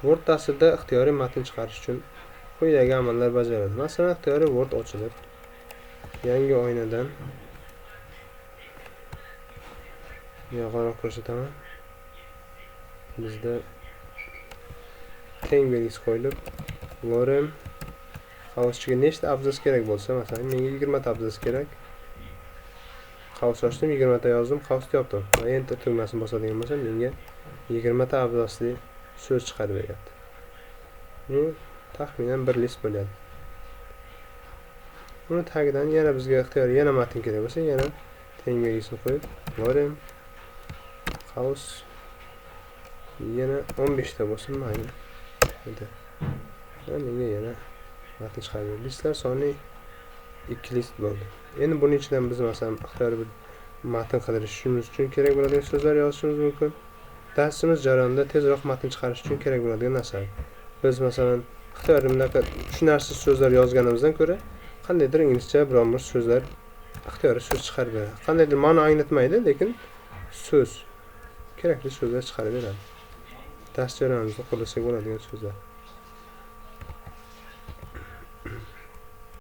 Word dasturidagi ixtiyoriy matn chiqarish uchun quyidagi amallar bajariladi. Masalan, ixtiyoriy Word ochilib, yangi oynadan yaqinroq ko'rsataman. Bizda teng belgisi qo'yilib, lorem qavuschiga nechta abzas kerak bo'lsa, masalan, menga 20 ta abzas kerak. Qavus ochdim, 20 ta yozdim, qavusni yopdim. Va enter tugmasini bosadigan bo'lsam, menga 20 ta abzasli so'z chiqarib beryapti. Bu taxminan bir list bo'ladi. Buni tagidan yana bizga ixtiyoriy yana matn kerak bo'lsa, yana teng belgisini qo'yib, lorem qavus yana 15 ta bo'lsin, mayli. Menga yana matn chiqarib berdi. Listlar soni 2 list bo'ldi. Endi buning ichidan biz masalan ixtiyoriy bir matn qidirishimiz uchun kerak bo'ladigan so'zlar yozishimiz mumkin. Darsimiz jarayonida tezroq matn chiqarish uchun kerak bo'ladigan narsa. Biz masalan ixtiyoriy bunaqa tushunarsiz so'zlar yozganimizdan ko'ra, qandaydir inglizcha biron bir so'zlar ixtiyoriy so'z chiqarib beradi. Qandaydir ma'no anglatmaydi, lekin so'z kerakli so'zlar chiqarib beradi. Dars jarayonimizda qo'llasak bo'ladigan so'zlar.